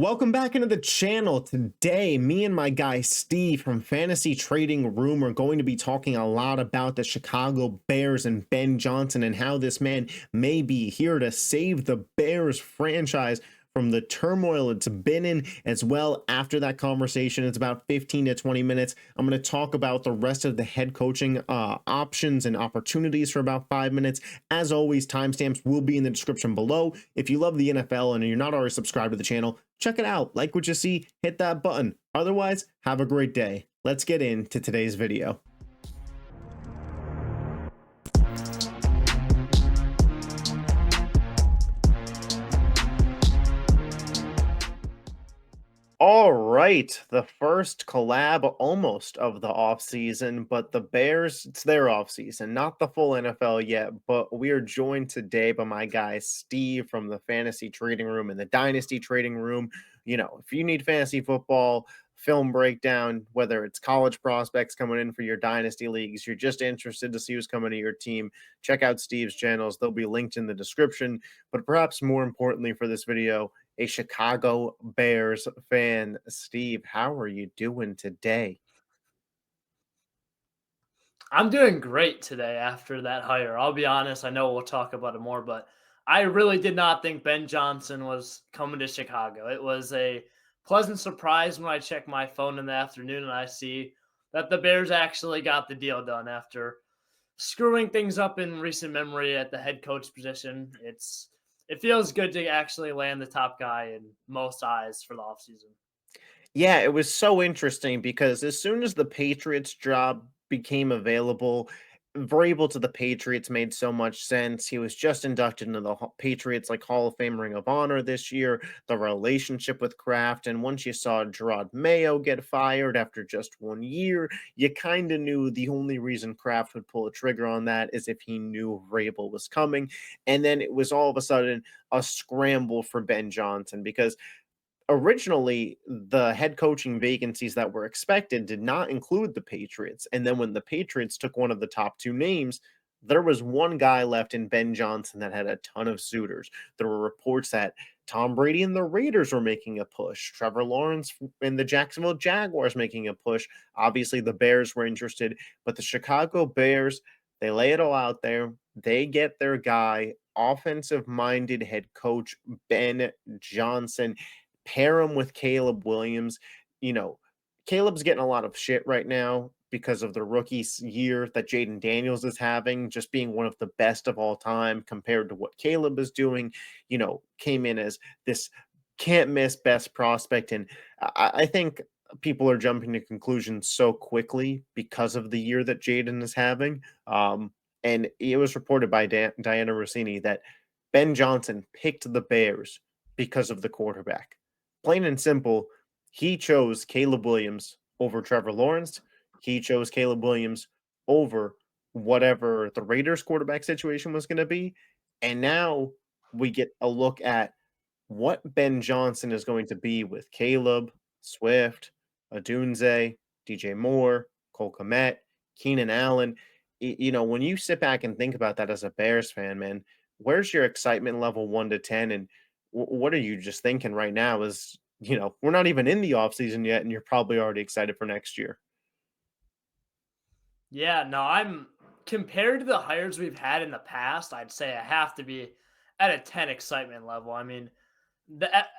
Welcome back into the channel. Today, me and my guy Steve from Fantasy Trading Room are going to be talking a lot about the Chicago Bears and Ben Johnson and how this man may be here to save the Bears franchise from the turmoil it's been in as well. After that conversation, it's about 15 to 20 minutes. I'm going to talk about the rest of the head coaching options and opportunities for about 5 minutes. As always, timestamps will be in the description below. If you love the NFL and you're not already subscribed to the channel, check it out. Like what you see, hit that button. Otherwise, have a great day. Let's get into today's video. All right, the first collab almost of the offseason, but the Bears, it's their offseason, not the full NFL yet. But we are joined today by my guy Steve from the Fantasy Trading Room and the Dynasty Trading Room. If you need fantasy football, film breakdown, whether it's college prospects coming in for your dynasty leagues, you're just interested to see who's coming to your team, check out Steve's channels. They'll be linked in the description. But perhaps more importantly for this video, a Chicago Bears fan. Steve, how are you doing today? I'm doing great today after that hire. I'll be honest, I know we'll talk about it more, but I really did not think Ben Johnson was coming to Chicago. It was a pleasant surprise when I check my phone in the afternoon and I see that the Bears actually got the deal done after screwing things up in recent memory at the head coach position. It feels good to actually land the top guy in most eyes for the offseason. Yeah, it was so interesting because as soon as the Patriots job became available, Vrabel to the Patriots made so much sense. He was just inducted into the Patriots like Hall of Fame Ring of Honor this year. The relationship with Kraft, and once you saw Gerard Mayo get fired after just 1 year, you kind of knew the only reason Kraft would pull a trigger on that is if he knew Vrabel was coming. And then it was all of a sudden a scramble for Ben Johnson because originally the head coaching vacancies that were expected did not include the Patriots. And then when the Patriots took one of the top two names, there was one guy left in Ben Johnson that had a ton of suitors. There were reports that Tom Brady and the Raiders were making a push, Trevor Lawrence and the Jacksonville Jaguars making a push. Obviously, the Bears were interested, but the Chicago Bears, they lay it all out there. They get their guy, offensive minded head coach Ben Johnson, pair him with Caleb Williams. You know, Caleb's getting a lot of shit right now because of the year that Jaden Daniels is having, just being one of the best of all time compared to what Caleb is doing. Came in as this can't miss best prospect. And I think people are jumping to conclusions so quickly because of the year that Jaden is having. And it was reported by Diana Rossini that Ben Johnson picked the Bears because of the quarterback. Plain and simple, he chose Caleb Williams over Trevor Lawrence. He chose Caleb Williams over whatever the Raiders quarterback situation was going to be. And now we get a look at what Ben Johnson is going to be with Caleb, Swift, Adunze, DJ Moore, Cole Kmet, Keenan Allen. When you sit back and think about that as a Bears fan, man, where's your excitement level 1 to 10? And what are you just thinking right now is, we're not even in the offseason yet, and you're probably already excited for next year. Yeah, no, I'm compared to the hires we've had in the past, I'd say I have to be at a 10 excitement level. I mean,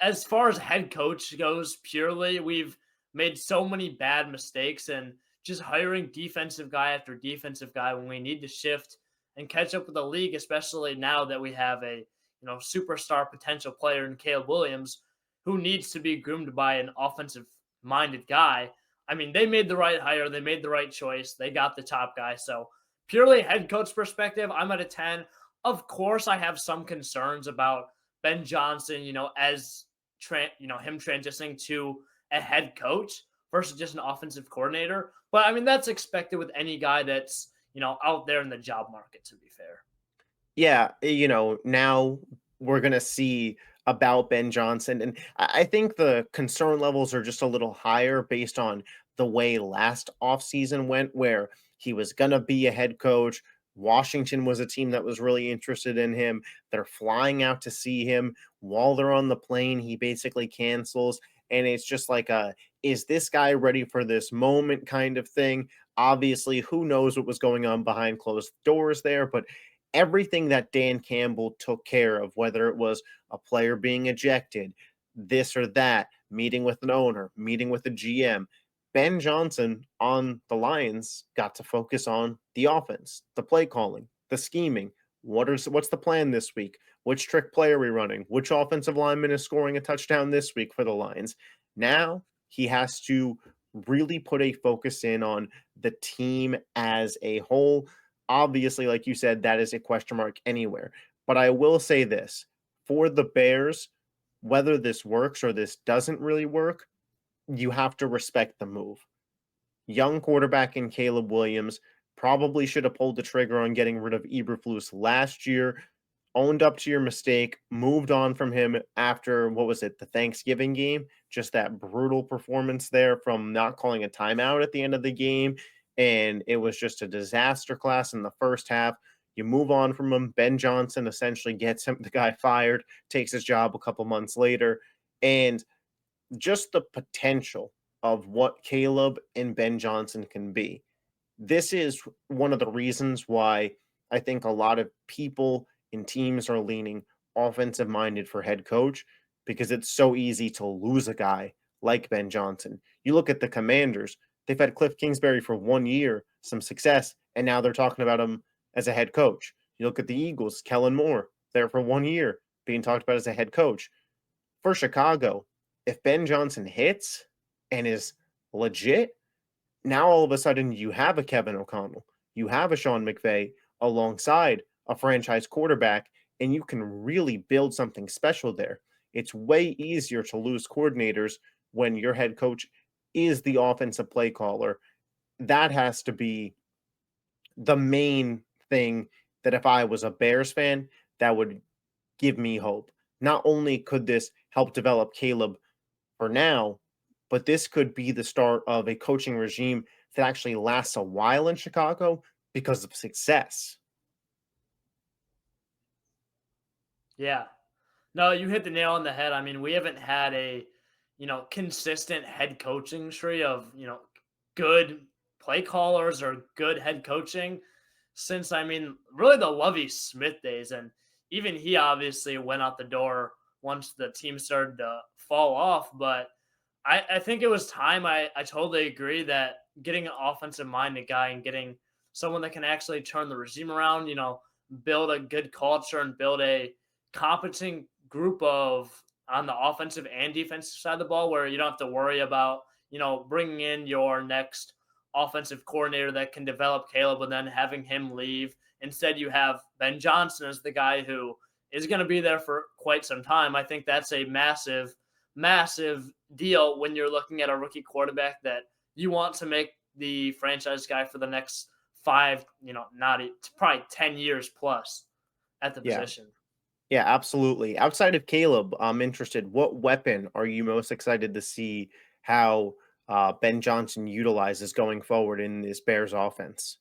as far as head coach goes, purely, we've made so many bad mistakes and just hiring defensive guy after defensive guy when we need to shift and catch up with the league, especially now that we have a superstar potential player in Caleb Williams who needs to be groomed by an offensive minded guy. I mean, they made the right hire, they made the right choice, they got the top guy. So, purely head coach perspective, I'm at a 10. Of course, I have some concerns about Ben Johnson, as him transitioning to a head coach versus just an offensive coordinator. But I mean, that's expected with any guy that's, out there in the job market, to be fair. Yeah, now we're gonna see about Ben Johnson, and I think the concern levels are just a little higher based on the way last offseason went, where he was gonna be a head coach. Washington was a team that was really interested in him. They're flying out to see him. While they're on the plane, he basically cancels. And it's just like is this guy ready for this moment kind of thing? Obviously, who knows what was going on behind closed doors there, but everything that Dan Campbell took care of, whether it was a player being ejected, this or that, meeting with an owner, meeting with a GM, Ben Johnson on the Lions got to focus on the offense, the play calling, the scheming. What's the plan this week? Which trick play are we running? Which offensive lineman is scoring a touchdown this week for the Lions? Now he has to really put a focus in on the team as a whole. Obviously, like you said, that is a question mark anywhere. But I will say this for the Bears, whether this works or this doesn't really work, you have to respect the move. Young quarterback in Caleb Williams probably should have pulled the trigger on getting rid of Eberflus last year, owned up to your mistake, moved on from him after what was it, the Thanksgiving game? Just that brutal performance there from not calling a timeout at the end of the game. And it was just a disaster class in the first half. You move on from him. Ben Johnson essentially gets him, the guy fired, takes his job a couple months later. And just the potential of what Caleb and Ben Johnson can be. This is one of the reasons why I think a lot of people and teams are leaning offensive minded for head coach because it's so easy to lose a guy like Ben Johnson. You look at the Commanders, they've had Cliff Kingsbury for 1 year, some success, and now they're talking about him as a head coach. You look at the Eagles, Kellen Moore, there for 1 year, being talked about as a head coach. For Chicago, if Ben Johnson hits and is legit, now all of a sudden you have a Kevin O'Connell, you have a Sean McVay alongside a franchise quarterback, and you can really build something special there. It's way easier to lose coordinators when your head coach is the offensive play caller. That has to be the main thing that if I was a Bears fan, that would give me hope. Not only could this help develop Caleb for now, but this could be the start of a coaching regime that actually lasts a while in Chicago because of success. Yeah. No, you hit the nail on the head. I mean, we haven't had a, consistent head coaching tree of, good play callers or good head coaching since, I mean, really the Lovey Smith days. And even he obviously went out the door once the team started to fall off. But I think it was time. I totally agree that getting an offensive minded guy and getting someone that can actually turn the regime around, build a good culture and build a competent group of on the offensive and defensive side of the ball where you don't have to worry about, bringing in your next offensive coordinator that can develop Caleb and then having him leave. Instead, you have Ben Johnson as the guy who is going to be there for quite some time. I think that's a massive, massive deal when you're looking at a rookie quarterback that you want to make the franchise guy for the next five, not probably 10 years plus at the Yeah. position. Yeah, absolutely. Outside of Caleb, I'm interested. What weapon are you most excited to see how Ben Johnson utilizes going forward in this Bears offense?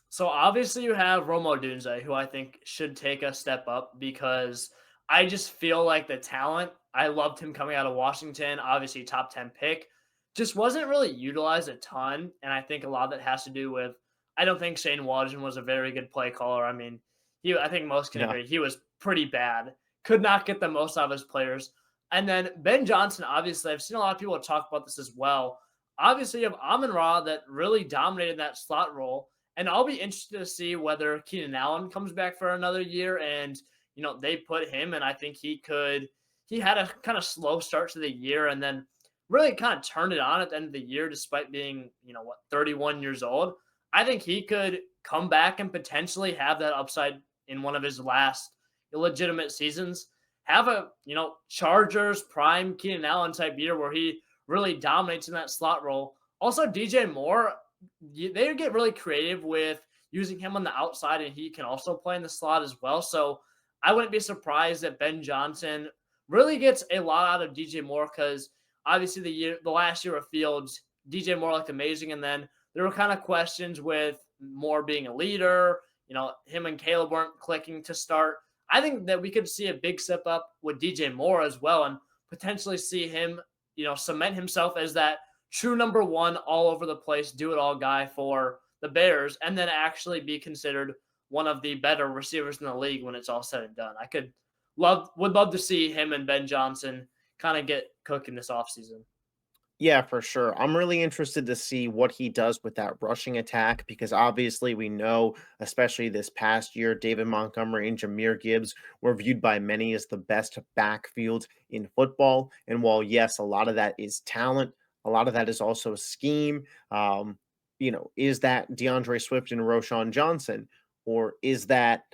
So obviously you have Romo Dunze, who I think should take a step up because I just feel like the talent. I loved him coming out of Washington, obviously top 10 pick, just wasn't really utilized a ton. And I think a lot of that has to do with I don't think Shane Waldron was a very good play caller. I mean, I think most can Yeah. agree he was pretty bad. Could not get the most out of his players. And then Ben Johnson, obviously, I've seen a lot of people talk about this as well. Obviously, you have Amon Ra that really dominated that slot role. And I'll be interested to see whether Keenan Allen comes back for another year and, they put him and I think he had a kind of slow start to the year and then really kind of turned it on at the end of the year despite being, 31 years old. I think he could come back and potentially have that upside in one of his last illegitimate seasons. Have a, Chargers prime Keenan Allen type year where he really dominates in that slot role. Also, DJ Moore, they get really creative with using him on the outside, and he can also play in the slot as well. So I wouldn't be surprised that Ben Johnson really gets a lot out of DJ Moore because obviously the last year of Fields, DJ Moore looked amazing, and then there were kind of questions with more being a leader. Him and Caleb weren't clicking to start. I think that we could see a big step up with DJ Moore as well, and potentially see him, cement himself as that true number one, all over the place, do it all guy for the Bears, and then actually be considered one of the better receivers in the league when it's all said and done. Would love to see him and Ben Johnson kind of get cooking this offseason. Yeah, for sure. I'm really interested to see what he does with that rushing attack because obviously we know, especially this past year, David Montgomery and Jahmyr Gibbs were viewed by many as the best backfield in football. And while, yes, a lot of that is talent, a lot of that is also scheme. Is that DeAndre Swift and Roshan Johnson? Or is that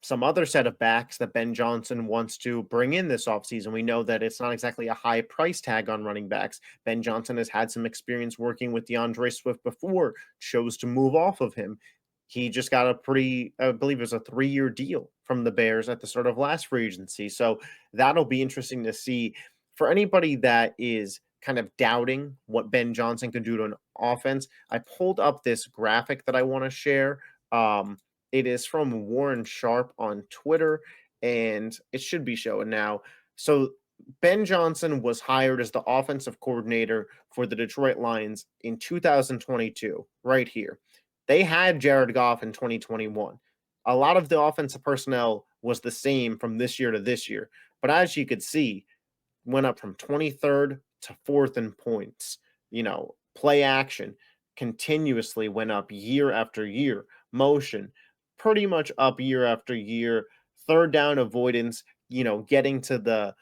some other set of backs that Ben Johnson wants to bring in this offseason? We know that it's not exactly a high price tag on running backs. Ben Johnson has had some experience working with DeAndre Swift before, chose to move off of him. He just got a I believe it was a 3-year deal from the Bears at the start of last free agency. So that'll be interesting to see for anybody that is kind of doubting what Ben Johnson can do to an offense. I pulled up this graphic that I want to share. It is from Warren Sharp on Twitter, and it should be showing now. So Ben Johnson was hired as the offensive coordinator for the Detroit Lions in 2022, right here. They had Jared Goff in 2021. A lot of the offensive personnel was the same from this year to this year. But as you could see, went up from 23rd to 4th in points. Play action continuously went up year after year. Motion pretty much up year after year. Third down avoidance, getting to the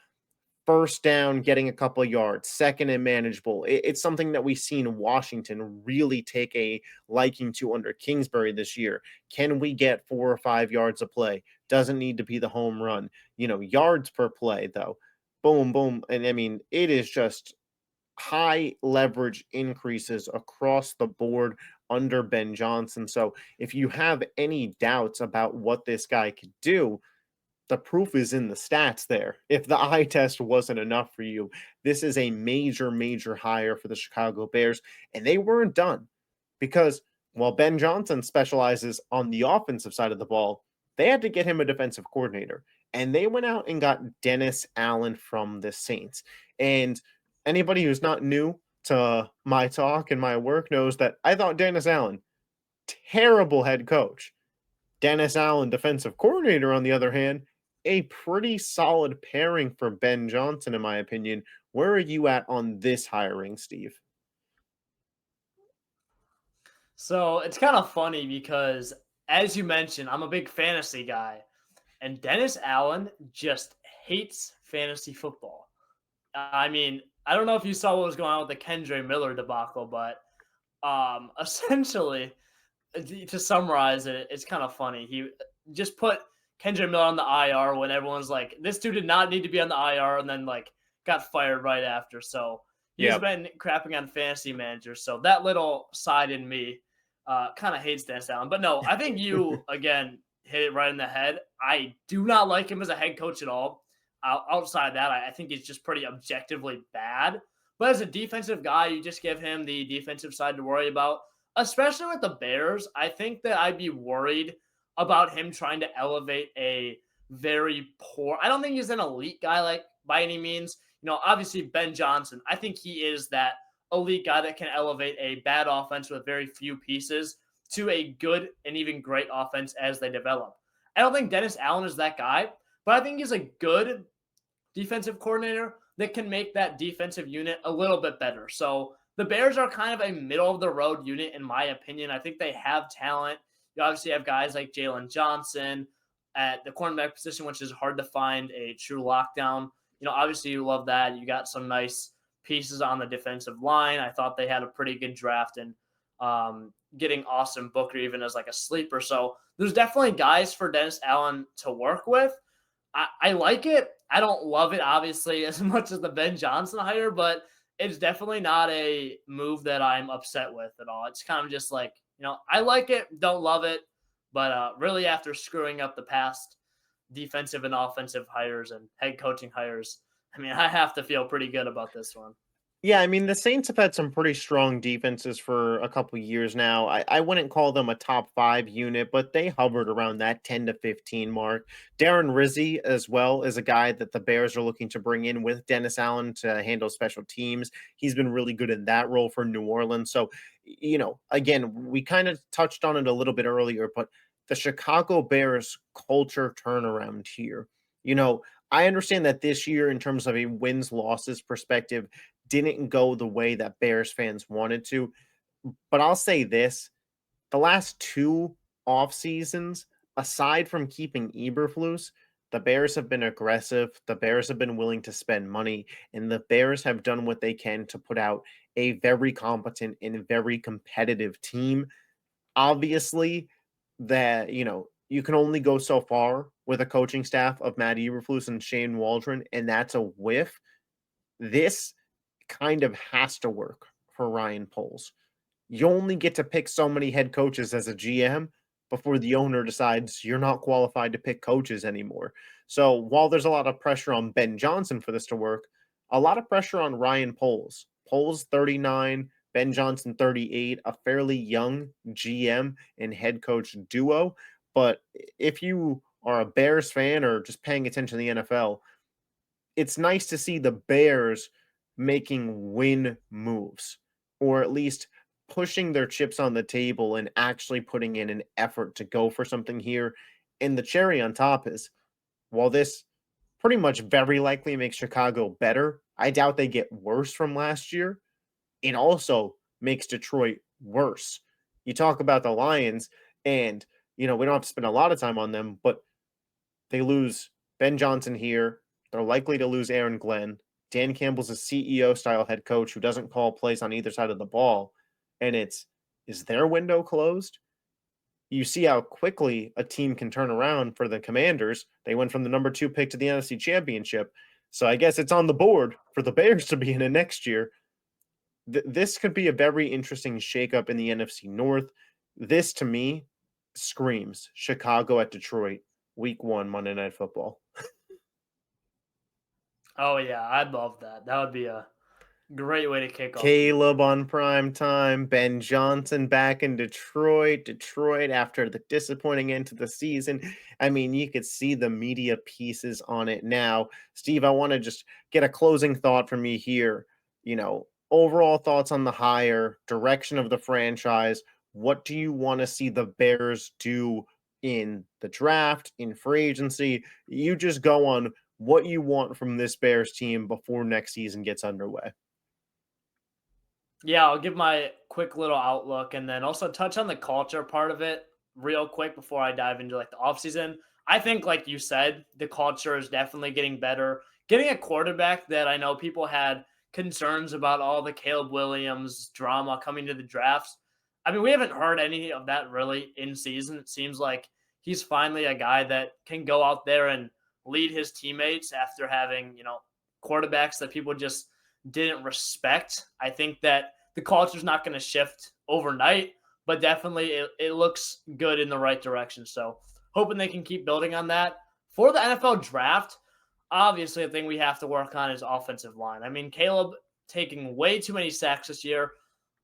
first down, getting a couple of yards, second and manageable. It's something that we've seen Washington really take a liking to under Kingsbury this year. Can we get 4 or 5 yards of play? Doesn't need to be the home run. Yards per play, though. Boom, boom. And I mean, it is just high leverage increases across the board under Ben Johnson. So if you have any doubts about what this guy could do, the proof is in the stats there. If the eye test wasn't enough for you, this is a major, major hire for the Chicago Bears. And they weren't done because while Ben Johnson specializes on the offensive side of the ball, they had to get him a defensive coordinator. And they went out and got Dennis Allen from the Saints. And anybody who's not new to my talk and my work knows that I thought Dennis Allen, terrible head coach. Dennis Allen, defensive coordinator, on the other hand, a pretty solid pairing for Ben Johnson, in my opinion. Where are you at on this hiring, Steve? So it's kind of funny because, as you mentioned, I'm a big fantasy guy, and Dennis Allen just hates fantasy football. I mean, I don't know if you saw what was going on with the Kendre Miller debacle, but essentially, to summarize it, it's kind of funny. He just put Kendre Miller on the IR when everyone's like, "This dude did not need to be on the IR," and then got fired right after. So he's been crapping on fantasy managers. So that little side in me kind of hates Dennis Allen. But no, I think you again hit it right in the head. I do not like him as a head coach at all. Outside that, I think he's just pretty objectively bad. But as a defensive guy, you just give him the defensive side to worry about, especially with the Bears. I think that I'd be worried about him trying to elevate a very poor. I don't think he's an elite guy, by any means. Obviously Ben Johnson, I think he is that elite guy that can elevate a bad offense with very few pieces to a good and even great offense as they develop. I don't think Dennis Allen is that guy, but I think he's a good defensive coordinator that can make that defensive unit a little bit better. So the Bears are kind of a middle of the road unit, in my opinion. I think they have talent. You obviously have guys like Jalen Johnson at the cornerback position, which is hard to find a true lockdown. Obviously you love that. You got some nice pieces on the defensive line. I thought they had a pretty good draft and getting Austin Booker even as a sleeper. So there's definitely guys for Dennis Allen to work with. I like it. I don't love it, obviously, as much as the Ben Johnson hire, but it's definitely not a move that I'm upset with at all. It's kind of just I like it, don't love it, but really after screwing up the past defensive and offensive hires and head coaching hires, I mean, I have to feel pretty good about this one. Yeah, I mean, the Saints have had some pretty strong defenses for a couple years now. I wouldn't call them a top 5 unit, but they hovered around that 10 to 15 mark. Darren Rizzi, as well, is a guy that the Bears are looking to bring in with Dennis Allen to handle special teams. He's been really good in that role for New Orleans. So, again, we kind of touched on it a little bit earlier, but the Chicago Bears culture turnaround here. You know, I understand that this year, in terms of a wins losses perspective, didn't go the way that Bears fans wanted to. But I'll say this, the last 2 off seasons, aside from keeping Eberflus, the Bears have been aggressive, the Bears have been willing to spend money, and the Bears have done what they can to put out a very competent and very competitive team. Obviously, that, you can only go so far with a coaching staff of Matt Eberflus and Shane Waldron, and that's a whiff. This kind of has to work for Ryan Poles. You only get to pick so many head coaches as a GM before the owner decides you're not qualified to pick coaches anymore. So while there's a lot of pressure on Ben Johnson for this to work, a lot of pressure on Ryan Poles. Poles 39, Ben Johnson 38, a fairly young GM and head coach duo. But if you are a Bears fan or just paying attention to the NFL, it's nice to see the Bears making win moves, or at least pushing their chips on the table and actually putting in an effort to go for something here. And the cherry on top is, while this pretty much very likely makes Chicago better, I doubt they get worse from last year. It also makes Detroit worse. You talk about the Lions, and we don't have to spend a lot of time on them, but they lose Ben Johnson here. They're likely to lose Aaron Glenn. Dan Campbell's a CEO style head coach who doesn't call plays on either side of the ball. And is their window closed? You see how quickly a team can turn around for the Commanders. They went from the number 2 pick to the NFC Championship. So I guess it's on the board for the Bears to be in it next year. This could be a very interesting shakeup in the NFC North. This, to me, screams Chicago at Detroit, week 1 Monday Night Football. Oh yeah, I'd love that. That would be a great way to kick off the year. Caleb on prime time, Ben Johnson back in Detroit, Detroit after the disappointing end to the season. I mean, you could see the media pieces on it now. Steve, I want to just get a closing thought from you here. Overall thoughts on the hire, direction of the franchise. What do you want to see the Bears do in the draft, in free agency? You just go on what you want from this Bears team before next season gets underway. Yeah, I'll give my quick little outlook and then also touch on the culture part of it real quick before I dive into like the offseason. I think, like you said, the culture is definitely getting better. Getting a quarterback that I know people had concerns about all the Caleb Williams drama coming to the drafts. I mean, we haven't heard any of that really in season. It seems like he's finally a guy that can go out there and lead his teammates after having, quarterbacks that people just didn't respect. I think that the culture is not going to shift overnight, but definitely it looks good in the right direction. So hoping they can keep building on that. For the NFL draft, obviously, the thing we have to work on is offensive line. I mean, Caleb taking way too many sacks this year.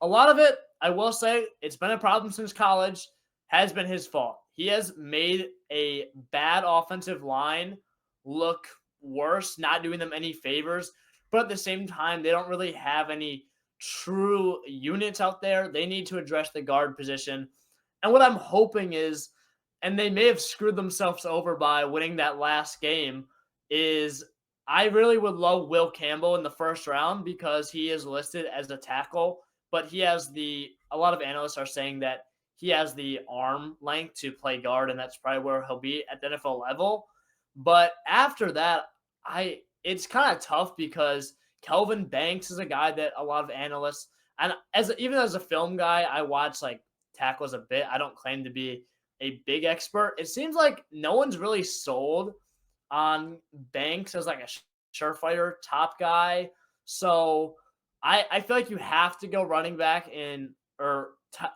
A lot of it, I will say, it's been a problem since college, has been his fault. He has made a bad offensive line look worse, not doing them any favors. But at the same time, they don't really have any true units out there. They need to address the guard position. And what I'm hoping is, and they may have screwed themselves over by winning that last game, is I really would love Will Campbell in the first round because he is listed as a tackle, but a lot of analysts are saying that he has the arm length to play guard, and that's probably where he'll be at the NFL level. But after that, it's kind of tough because Kelvin Banks is a guy that a lot of analysts, and even as a film guy, I watch like tackles a bit. I don't claim to be a big expert. It seems like no one's really sold on Banks as like a surefire top guy. So I feel like you have to go running back or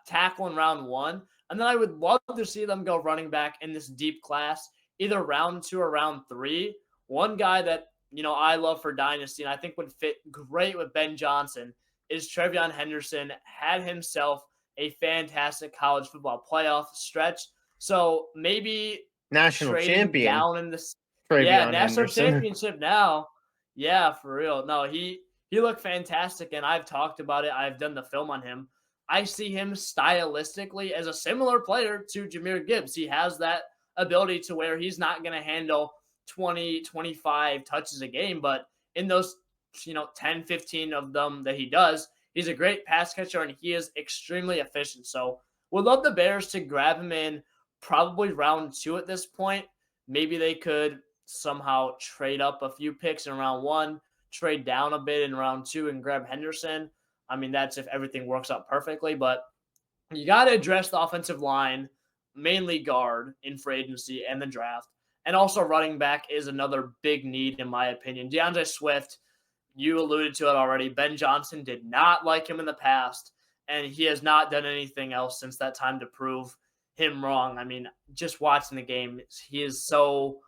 tackle in round 1. And then I would love to see them go running back in this deep class, either round 2 or round 3. One guy that I love for Dynasty and I think would fit great with Ben Johnson is Trevion Henderson had himself a fantastic college football playoff stretch. So maybe National trading champion, down in this, yeah, Travion national Henderson. championship now. Yeah, for real. No, he looked fantastic, and I've talked about it. I've done the film on him. I see him stylistically as a similar player to Jameer Gibbs. He has that ability to where he's not going to handle 20, 25 touches a game, but in those, 10, 15 of them that he does, he's a great pass catcher and he is extremely efficient. So would love the Bears to grab him in probably round 2 at this point. Maybe they could somehow trade up a few picks in round 1, trade down a bit in round 2 and grab Henderson. I mean, that's if everything works out perfectly, but you got to address the offensive line, mainly guard in free agency and the draft. And also running back is another big need, in my opinion. DeAndre Swift, you alluded to it already. Ben Johnson did not like him in the past, and he has not done anything else since that time to prove him wrong. I mean, just watching the game, he is so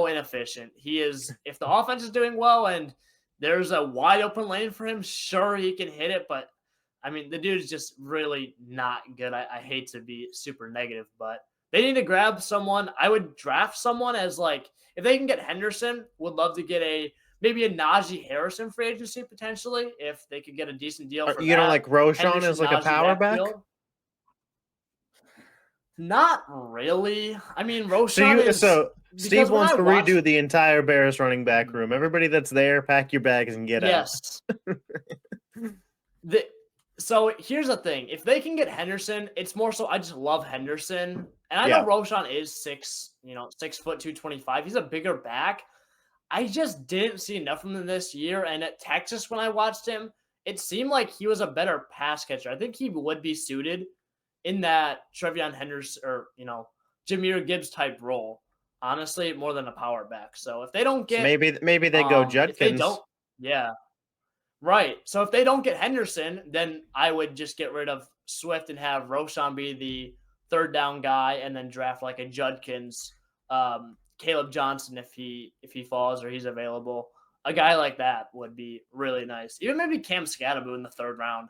inefficient. He is, if the offense is doing well and there's a wide open lane for him, sure he can hit it, but I mean, the dude's just really not good. I hate to be super negative, but they need to grab someone. I would draft someone as like if they can get Henderson, would love to get maybe a Najee Harrison free agency potentially if they could get a decent deal for You don't that. like Roshan Henderson as like a Najee power back? backfield. Not really. I mean, So Roshan you is so Steve because when wants I to watch, redo the entire Bears running back room. Everybody that's there, pack your bags and get out. yes, the so here's the thing. If they can get Henderson, it's more so I just love Henderson. And I know Yeah. Roshan is 6 foot 225. He's a bigger back. I just didn't see enough from him this year. And at Texas, when I watched him, it seemed like he was a better pass catcher. I think he would be suited in that Trevion Henderson or, Jameer Gibbs type role, honestly, more than a power back. So if they don't So get maybe they go if they Judkins. don't, yeah, right. So if they don't get Henderson, then I would just get rid of Swift and have Roshan be the third down guy, and then draft like a Judkins, Caleb Johnson if he falls or he's available. A guy like that would be really nice. Even maybe Cam Scatterbo in the third round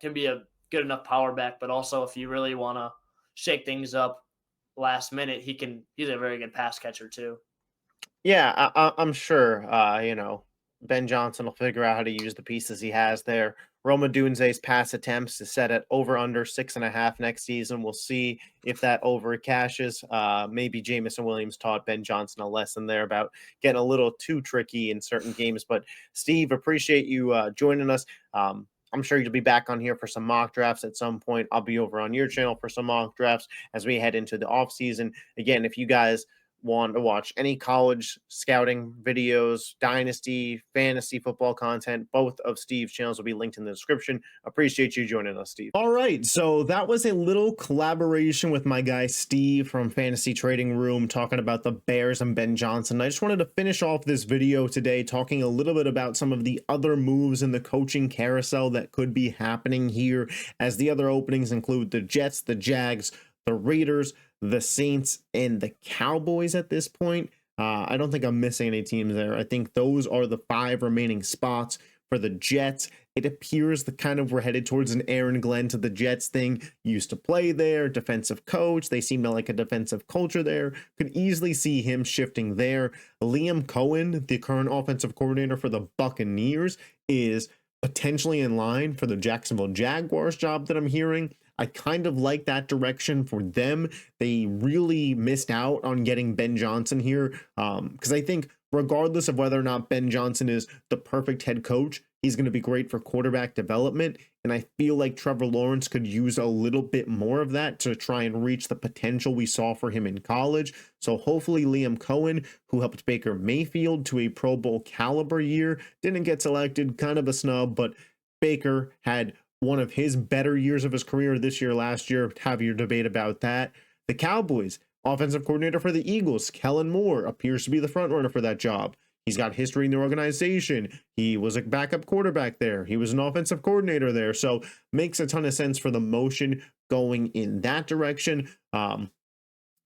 can be a good enough power back. But also, if you really want to shake things up last minute, he's a very good pass catcher too. Yeah, I'm sure. Ben Johnson will figure out how to use the pieces he has there. Roma Dunze's pass attempts is set at over under 6.5 next season. We'll see if that over cashes. Maybe Jamison Williams taught Ben Johnson a lesson there about getting a little too tricky in certain games. But Steve, appreciate you joining us. I'm sure you'll be back on here for some mock drafts at some point. I'll be over on your channel for some mock drafts as we head into the off season. Again, if you guys want to watch any college scouting videos, dynasty, fantasy football content, both of Steve's channels will be linked in the description. Appreciate you joining us, Steve. All right, so that was a little collaboration with my guy Steve from Fantasy Trading Room talking about the Bears and Ben Johnson. I just wanted to finish off this video today talking a little bit about some of the other moves in the coaching carousel that could be happening here, as the other openings include the Jets, the Jags, the Raiders, the Saints, and the Cowboys at this point. I don't think I'm missing any teams there. I think those are the 5 remaining spots for the Jets. It appears the kind of we're headed towards an Aaron Glenn to the Jets thing. Used to play there, defensive coach. They seem to like a defensive culture there. Could easily see him shifting there. Liam Cohen, the current offensive coordinator for the Buccaneers, is potentially in line for the Jacksonville Jaguars job that I'm hearing. I kind of like that direction for them. They really missed out on getting Ben Johnson here because I think regardless of whether or not Ben Johnson is the perfect head coach, he's going to be great for quarterback development. And I feel like Trevor Lawrence could use a little bit more of that to try and reach the potential we saw for him in college. So hopefully Liam Cohen, who helped Baker Mayfield to a Pro Bowl caliber year, didn't get selected, kind of a snub, but Baker had one of his better years of his career this year, last year. Have your debate about that. The Cowboys, offensive coordinator for the Eagles, Kellen Moore, appears to be the front runner for that job. He's got history in the organization. He was a backup quarterback there. He was an offensive coordinator there. So makes a ton of sense for the motion going in that direction. I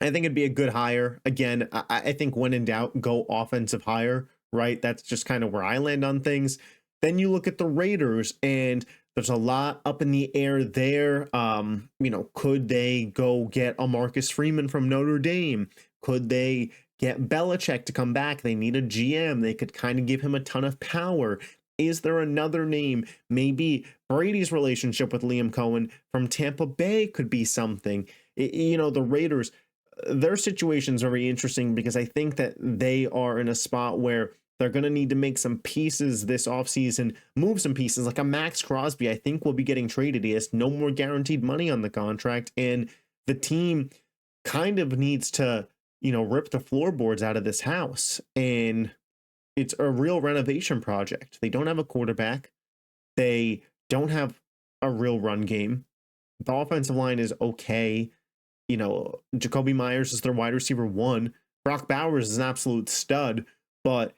think it'd be a good hire. Again, I think when in doubt, go offensive hire right? That's just kind of where I land on things. Then you look at the Raiders, and there's a lot up in the air there. Could they go get a Marcus Freeman from Notre Dame? Could they get Belichick to come back? They need a GM. They could kind of give him a ton of power. Is there another name? Maybe Brady's relationship with Liam Cohen from Tampa Bay could be something. The Raiders, their situation is very interesting because I think that they are in a spot where they're going to need to make some pieces this offseason, move some pieces like a Max Crosby. I think will be getting traded. He has no more guaranteed money on the contract, and the team kind of needs to, rip the floorboards out of this house. And it's a real renovation project. They don't have a quarterback. They don't have a real run game. The offensive line is okay. Jacoby Myers is their wide receiver one. Brock Bowers is an absolute stud, but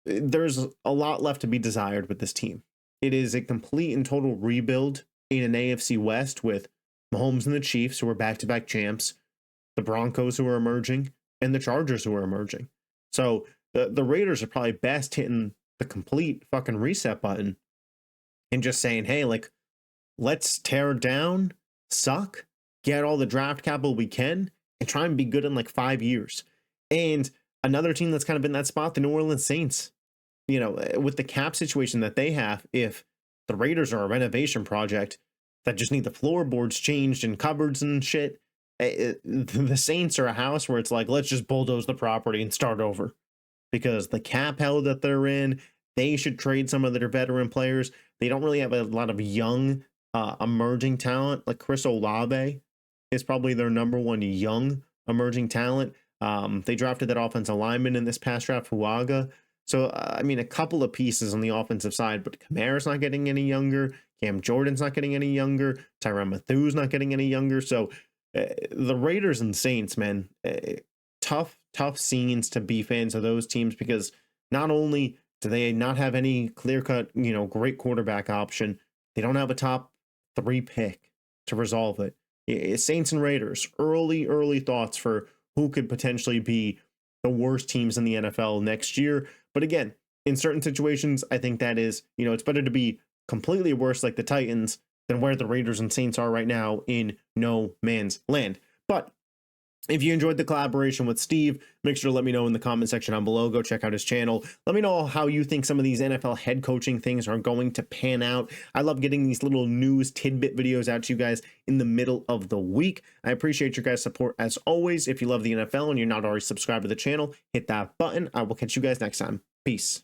there's a lot left to be desired with this team. It is a complete and total rebuild in an AFC West with Mahomes and the Chiefs, who are back-to-back champs, the Broncos, who are emerging, and the Chargers, who are emerging. So the Raiders are probably best hitting the complete fucking reset button and just saying, hey, like, let's tear down, suck, get all the draft capital we can, and try and be good in like 5 years. And another team that's kind of in that spot, the New Orleans Saints, with the cap situation that they have, if the Raiders are a renovation project that just need the floorboards changed and cupboards and shit, the Saints are a house where it's like, let's just bulldoze the property and start over. Because the cap hell that they're in, they should trade some of their veteran players. They don't really have a lot of young, emerging talent. Like Chris Olave is probably their number one young emerging talent. They drafted that offensive lineman in this past draft, Huaga. So, a couple of pieces on the offensive side, but Kamara's not getting any younger. Cam Jordan's not getting any younger. Tyrann Mathieu's not getting any younger. So, the Raiders and Saints, man, tough scenes to be fans of those teams, because not only do they not have any clear-cut, great quarterback option, they don't have a top 3 pick to resolve it. Saints and Raiders, early thoughts for who could potentially be the worst teams in the NFL next year. But again, in certain situations, I think that is, it's better to be completely worse like the Titans than where the Raiders and Saints are right now in no man's land. But if you enjoyed the collaboration with Steve, make sure to let me know in the comment section down below. Go check out his channel. Let me know how you think some of these NFL head coaching things are going to pan out. I love getting these little news tidbit videos out to you guys in the middle of the week. I appreciate your guys' support as always. If you love the NFL and you're not already subscribed to the channel, hit that button. I will catch you guys next time. Peace.